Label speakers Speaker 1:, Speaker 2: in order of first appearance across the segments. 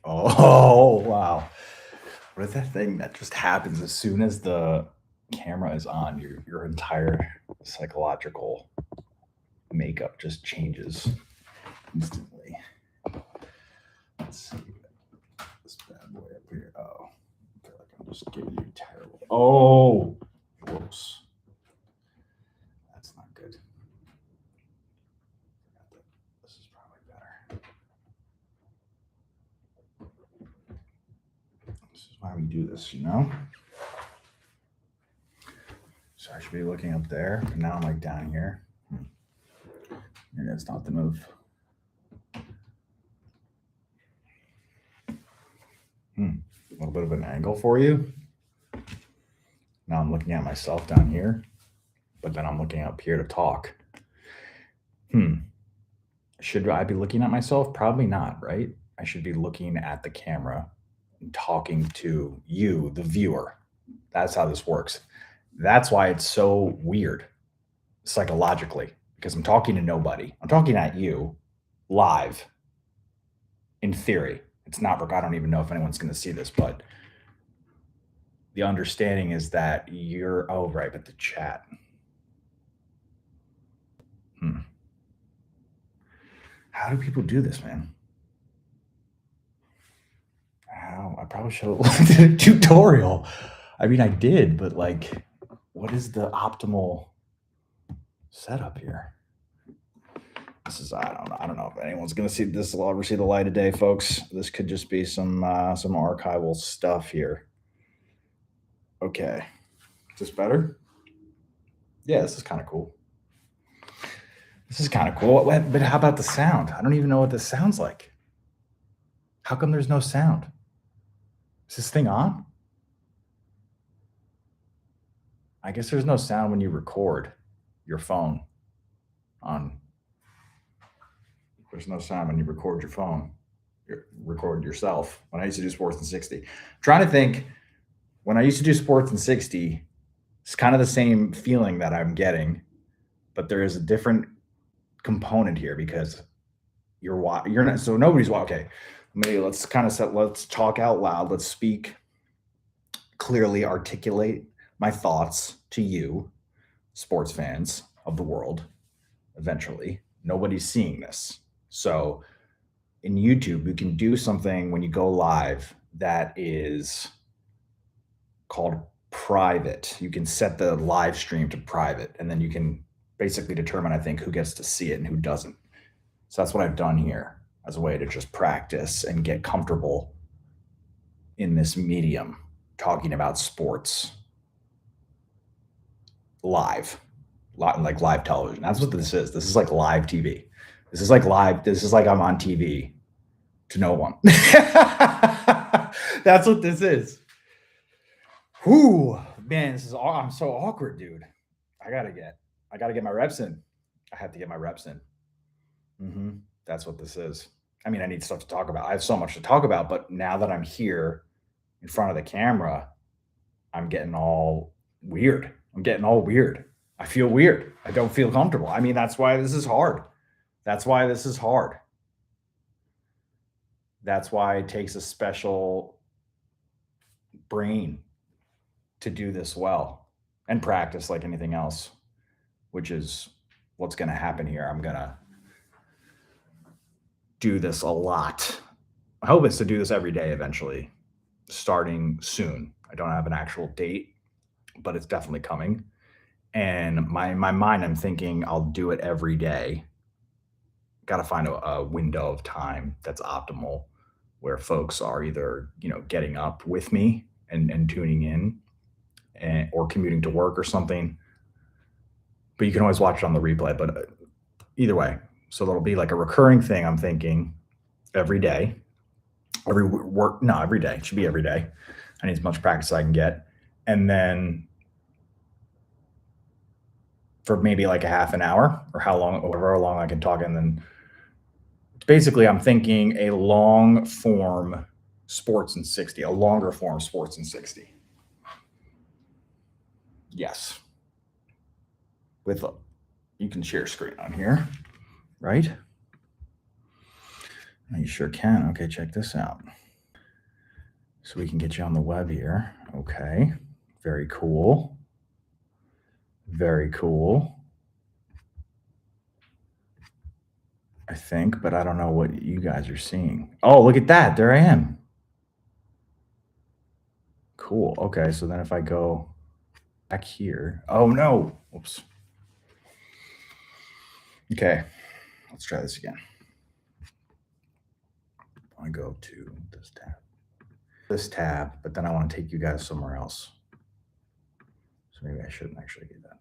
Speaker 1: Oh, wow. What is that thing that just happens as soon as the camera is on? Your entire psychological makeup just changes instantly. Let's see this bad boy up here. Oh, I feel like I'm just giving you terrible. Oh, whoops. That's not good. This is probably better. This is why we do this, you know? So I should be looking up there, but now I'm like down here. Maybe that's not the move. A little bit of an angle for you. Now I'm looking at myself down here, but then I'm looking up here to talk. Should I be looking at myself? Probably not, right? I should be looking at the camera and talking to you, the viewer. That's how this works. That's why it's so weird psychologically, because I'm talking to nobody. I'm talking at you live in theory. It's not, I don't even know if anyone's going to see this, but the understanding is that you're, oh, right, but the chat. How do people do this, man? How? I probably should have looked at a tutorial. I mean, I did, but like, what is the optimal setup here? This is, I don't know if anyone's gonna see this. Will ever see the light of day, folks. This could just be some archival stuff here. Okay, is this better? Yeah, this is kind of cool. This is kind of cool. But how about the sound? I don't even know what this sounds like. How come there's no sound? Is this thing on? I guess there's no sound when you record your phone on. There's no sound when you record your phone. Record yourself. When I used to do Sports in 60, I'm trying to think. When I used to do Sports in 60, it's kind of the same feeling that I'm getting, but there is a different component here because you're not, so nobody's okay. Maybe let's kind of let's talk out loud. Let's speak clearly, articulate my thoughts to you, sports fans of the world. Eventually, nobody's seeing this. So in YouTube, you can do something when you go live that is called private. You can set the live stream to private, and then you can basically determine, I think, who gets to see it and who doesn't. So that's what I've done here as a way to just practice and get comfortable in this medium, talking about sports live, like live television. That's what this is. This is like live TV. This is like live. This is like I'm on TV to no one. That's what this is. Whoo, man, I'm so awkward, dude. I gotta get my reps in. I have to get my reps in. That's what this is. I mean, I need stuff to talk about. I have so much to talk about, but now that I'm here in front of the camera, I'm getting all weird. I feel weird. I don't feel comfortable. I mean, that's why this is hard. That's why it takes a special brain to do this well and practice like anything else, which is what's going to happen here. I'm going to do this a lot. I hope it's to do this every day eventually, starting soon. I don't have an actual date, but it's definitely coming. And my mind, I'm thinking I'll do it every day. Got to find a window of time that's optimal where folks are either, getting up with me and tuning in or commuting to work or something. But you can always watch it on the replay. But either way, so that'll be like a recurring thing. I'm thinking every day, every day. It should be every day. I need as much practice as I can get. And then for maybe like a half an hour or however long I can talk. And then basically I'm thinking a long form Sports in 60, a longer form Sports in 60. Yes. You can share screen on here, right? You sure can. Okay, check this out. So we can get you on the web here. Okay. Very cool. Very cool. I think, but I don't know what you guys are seeing. Oh, look at that. There I am. Cool. Okay. So then if I go back here, oh no. Oops. Okay. Let's try this again. I go to this tab, but then I want to take you guys somewhere else. So maybe I shouldn't actually do that.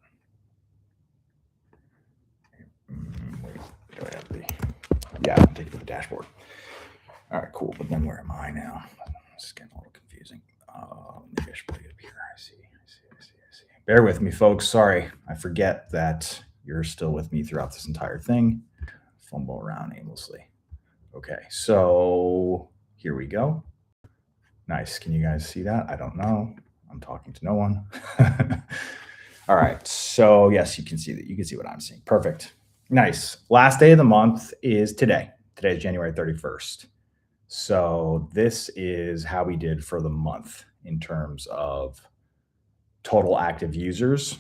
Speaker 1: Wait, do I have the? Yeah, I'll take it to the dashboard. All right, cool. But then where am I now? It's getting a little confusing. Maybe I should put it up here. I see. Bear with me, folks. Sorry, I forget that you're still with me throughout this entire thing. Fumble around aimlessly. Okay, so here we go. Nice. Can you guys see that? I don't know. I'm talking to no one. All right. So yes, you can see that. You can see what I'm seeing. Perfect. Nice. Last day of the month is today. Today is January 31st. So this is how we did for the month in terms of total active users,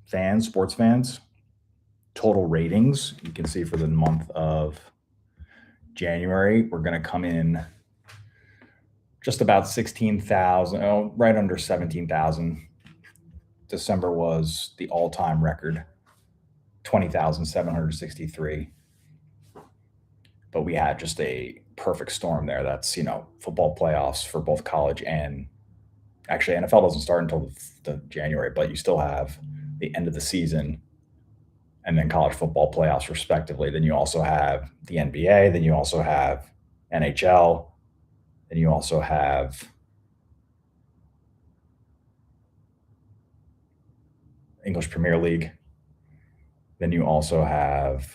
Speaker 1: fans, sports fans, total ratings. You can see for the month of January, we're going to come in just about 16,000, right under 17,000. December was the all-time record, 20,763. But we had just a perfect storm there. That's, football playoffs for both college and actually NFL doesn't start until the January, but you still have the end of the season and then college football playoffs respectively. Then you also have the NBA, then you also have NHL, then you also have English Premier League. Then you also have,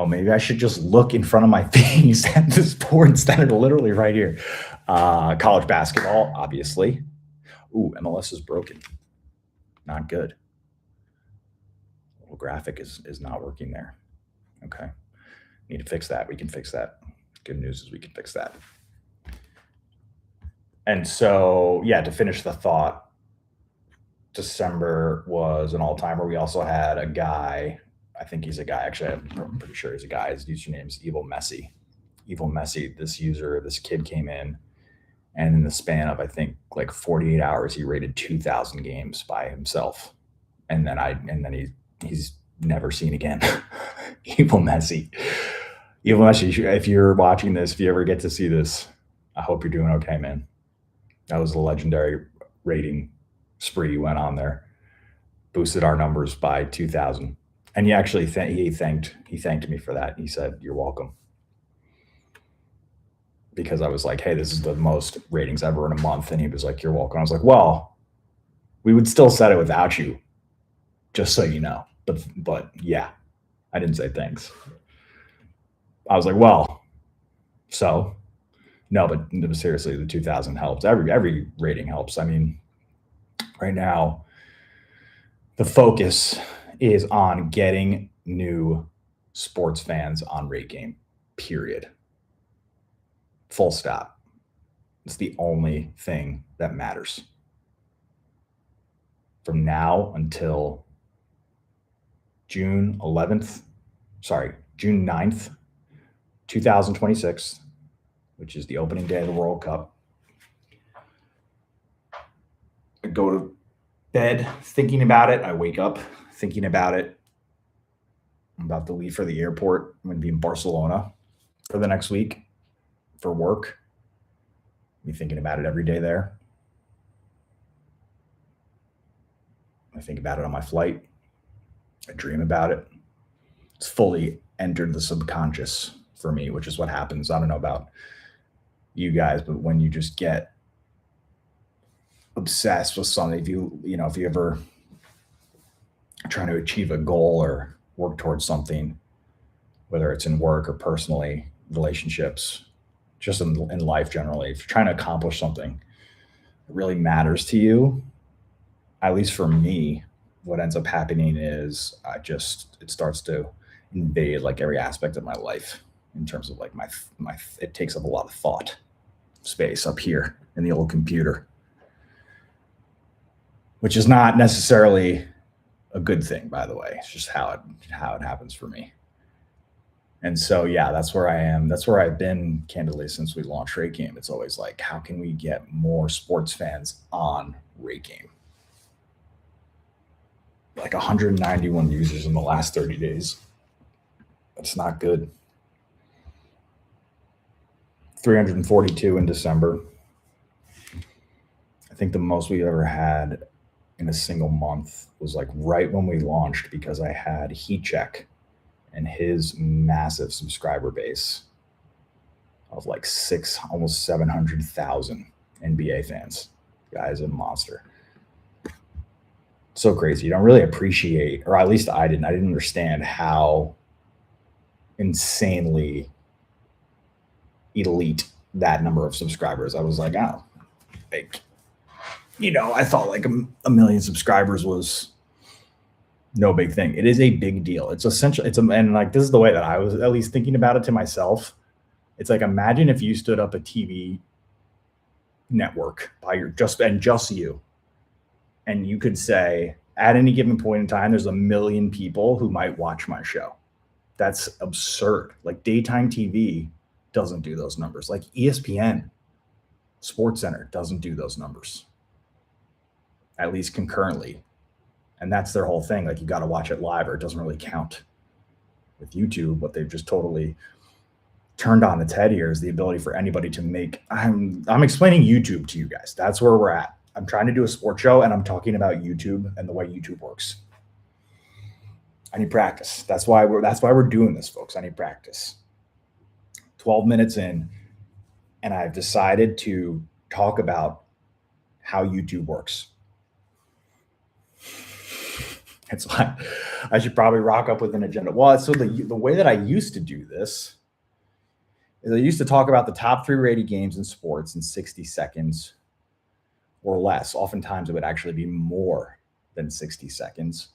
Speaker 1: maybe I should just look in front of my face at this board instead of literally right here. College basketball, obviously. Ooh, MLS is broken. Not good. Little graphic is not working there. Okay. Need to fix that. We can fix that. Good news is we can fix that. And so, yeah, to finish the thought, December was an all-timer. We also had a guy, I think he's a guy, actually, I'm pretty sure he's a guy. His username is Evil Messi. Evil Messi, this kid came in, and in the span of, I think, like 48 hours, he rated 2,000 games by himself. And then he's never seen again. Evil Messi. Evil Messi, if you're watching this, if you ever get to see this, I hope you're doing okay, man. That was a legendary rating spree went on there. Boosted our numbers by 2,000. And he actually he thanked me for that. He said, "You're welcome." Because I was like, "Hey, this is the most ratings ever in a month." And he was like, "You're welcome." I was like, "Well, we would still set it without you, just so you know." But yeah, I didn't say thanks. I was like, "Well, so no," but seriously, the 2,000 helps. Every rating helps. I mean, right now, the focus is on getting new sports fans on Rate Game, period. Full stop. It's the only thing that matters. From now until June 9th, 2026, which is the opening day of the World Cup. I go to bed thinking about it. I wake up thinking about it. I'm about to leave for the airport. I'm going to be in Barcelona for the next week for work. I'll be thinking about it every day there. I think about it on my flight. I dream about it. It's fully entered the subconscious for me, which is what happens. I don't know about you guys, but when you just get obsessed with something, if you ever trying to achieve a goal or work towards something, whether it's in work or personally, relationships, just in life generally, if you're trying to accomplish something that really matters to you, at least for me, what ends up happening is it starts to invade like every aspect of my life in terms of like it takes up a lot of thought. space up here in the old computer, which is not necessarily a good thing, by the way. It's just how it happens for me. And so, yeah, that's where I am. That's where I've been, candidly, since we launched Rate Game. It's always like, how can we get more sports fans on Rate Game? Like 191 users in the last 30 days. That's not good. 342 in December. I think the most we ever had in a single month was like right when we launched, because I had Heat Check and his massive subscriber base of like almost 700,000 NBA fans. Guy's a monster. So crazy. You don't really appreciate, or at least I didn't understand how insanely elite that number of subscribers. I was like, oh, like, I thought like a million subscribers was no big thing. It is a big deal. It's essential. And like, this is the way that I was at least thinking about it to myself. It's like, imagine if you stood up a TV network by just you, and you could say at any given point in time, there's 1 million people who might watch my show. That's absurd. Like, daytime TV doesn't do those numbers. Like ESPN, SportsCenter doesn't do those numbers, at least concurrently. And that's their whole thing. Like, you got to watch it live or it doesn't really count. With YouTube, what they've just totally turned on its head here is the ability for anybody to make. I'm explaining YouTube to you guys. That's where we're at. I'm trying to do a sports show and I'm talking about YouTube and the way YouTube works. I need practice. That's why we're doing this, folks. I need practice. 12 minutes in, and I've decided to talk about how YouTube works. That's why I should probably rock up with an agenda. Well, so the way that I used to do this is I used to talk about the top 3 rated games in sports in 60 seconds or less. Oftentimes it would actually be more than 60 seconds.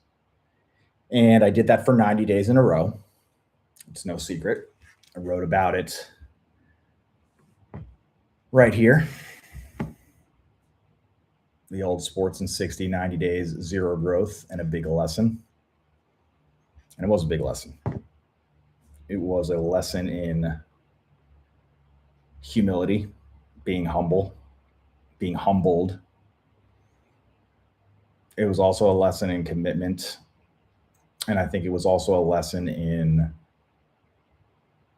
Speaker 1: And I did that for 90 days in a row. It's no secret. I wrote about it right here. The old sports in 60, 90 days, zero growth, and a big lesson. And it was a big lesson. It was a lesson in humility, being humble, being humbled. It was also a lesson in commitment. And I think it was also a lesson in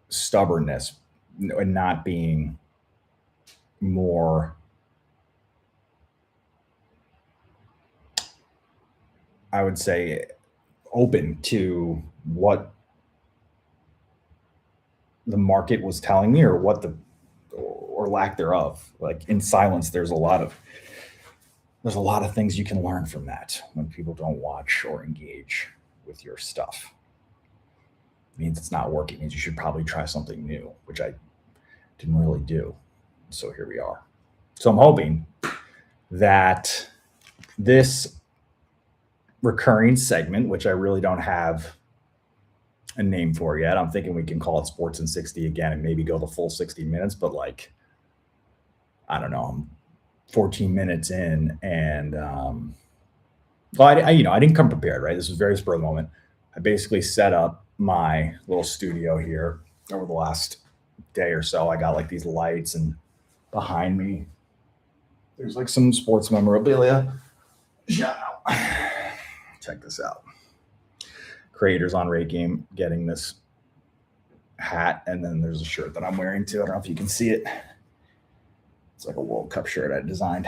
Speaker 1: stubbornness and not being more, I would say, open to what the market was telling me, or lack thereof. Like, in silence, there's a lot of things you can learn from that when people don't watch or engage with your stuff. It means it's not working. It means you should probably try something new, which I didn't really do. So here we are. So I'm hoping that this recurring segment, which I really don't have a name for yet, I'm thinking we can call it Sports in 60 again and maybe go the full 60 minutes, but like, I don't know, I'm 14 minutes in, and I didn't come prepared, right? This was very spur of the moment. I basically set up my little studio here over the last day or so. I got like these lights, and behind me there's like some sports memorabilia. Shout out. Check this out. Creators on Rate Game getting this hat, and then there's a shirt that I'm wearing too. I don't know if you can see it. It's like a World Cup shirt I designed.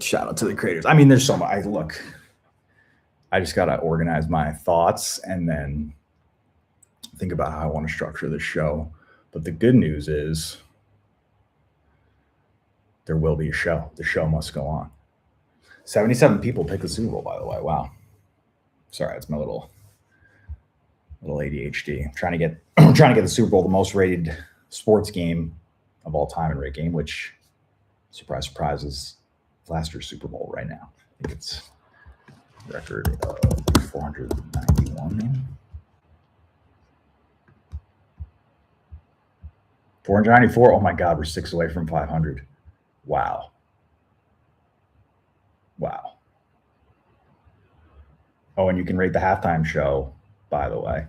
Speaker 1: Shout out to the creators. I mean, there's so much. I just got to organize my thoughts and then think about how I want to structure this show. But the good news is there will be a show. The show must go on. 77 people picked the Super Bowl, by the way. Wow. Sorry, it's my little ADHD. I'm trying to get the Super Bowl the most rated sports game of all time in Rate Game, which, surprise, surprise, is last year's Super Bowl right now. I think it's a record of 491. 494. Oh my God, we're 6 away from 500. Wow. Wow. Oh, and you can rate the halftime show, by the way.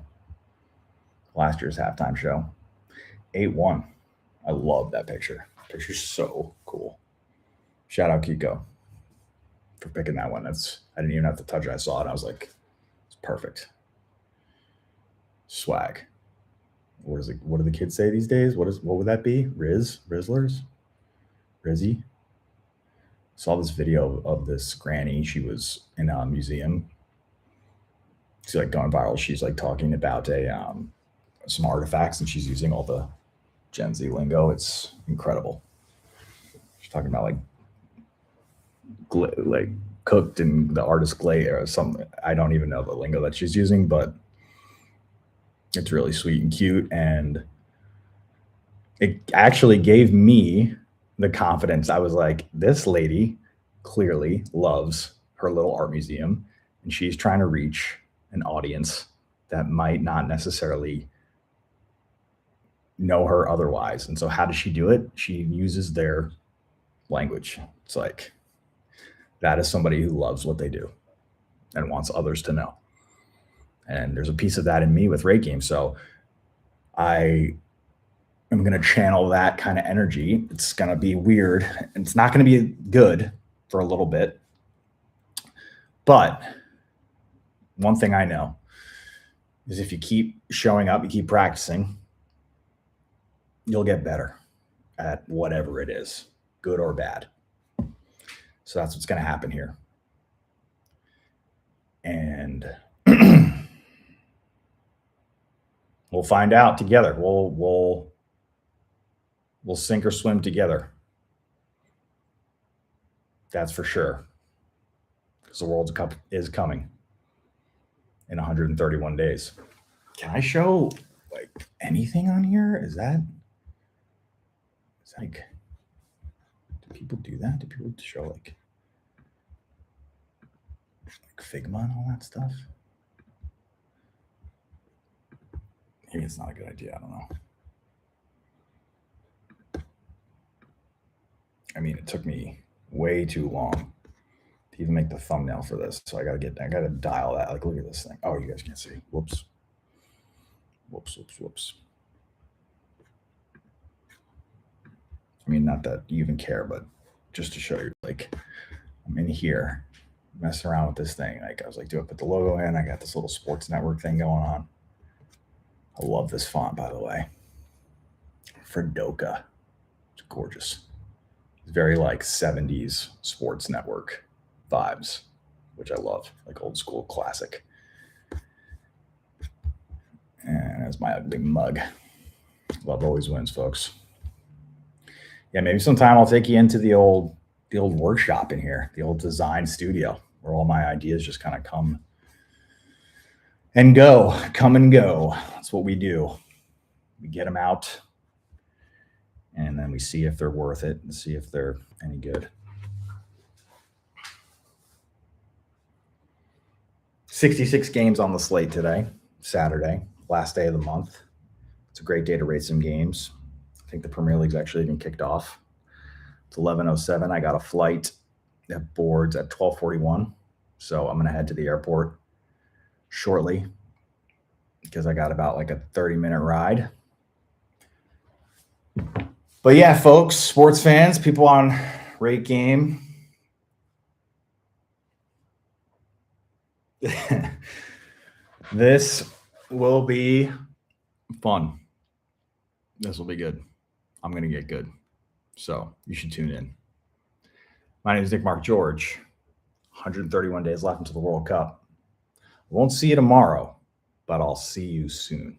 Speaker 1: Last year's halftime show. 8-1. I love that picture. Picture's so cool. Shout out Kiko for picking that one. I didn't even have to touch it. I saw it. I was like, it's perfect. Swag. What do the kids say these days? What would that be? Rizzlers? Rizzy? Saw this video of this granny. She was in a museum. She's like going viral. She's like talking about some artifacts, and she's using all the Gen Z lingo. It's incredible. She's talking about like cooked in the artist clay or something. I don't even know the lingo that she's using, but it's really sweet and cute. And it actually gave me the confidence. I was like, this lady clearly loves her little art museum, and she's trying to reach an audience that might not necessarily know her otherwise. And so how does she do it? She uses their language. It's like, that is somebody who loves what they do and wants others to know. And there's a piece of that in me with RateGames. So I am going to channel that kind of energy. It's going to be weird. It's not going to be good for a little bit. But one thing I know is if you keep showing up, you keep practicing, you'll get better at whatever it is, good or bad. So that's what's going to happen here. And we'll find out together. We'll sink or swim together. That's for sure. Because the World Cup is coming in 131 days. Can I show like anything on here? Is like, do people do that? Do people show like Figma and all that stuff? Maybe it's not a good idea. I don't know. I mean, it took me way too long to even make the thumbnail for this. So I gotta dial that. Like, look at this thing. Oh, you guys can't see. Whoops. I mean, not that you even care, but just to show you, like, I'm in here messing around with this thing. Like, I was like, do I put the logo in? I got this little sports network thing going on. I love this font, by the way. Fredoka. It's gorgeous. It's very like 70s sports network vibes, which I love, like old school classic. And that's my ugly mug. Love always wins, folks. Yeah, maybe sometime I'll take you into the old workshop in here, the old design studio, where all my ideas just kind of come and go. That's what we do. We get them out, and then we see if they're worth it and see if they're any good. 66 games on the slate today, Saturday, last day of the month. It's a great day to rate some games. I think the Premier League's actually even kicked off. It's 11:07. I got a flight that boards at 12:41. So I'm going to head to the airport shortly because I got about like a 30-minute ride. But yeah, folks, sports fans, people on RateGame. This will be fun. This will be good. I'm going to get good. So you should tune in. My name is Nick Mark George. 131 days left until the World Cup. I won't see you tomorrow, but I'll see you soon.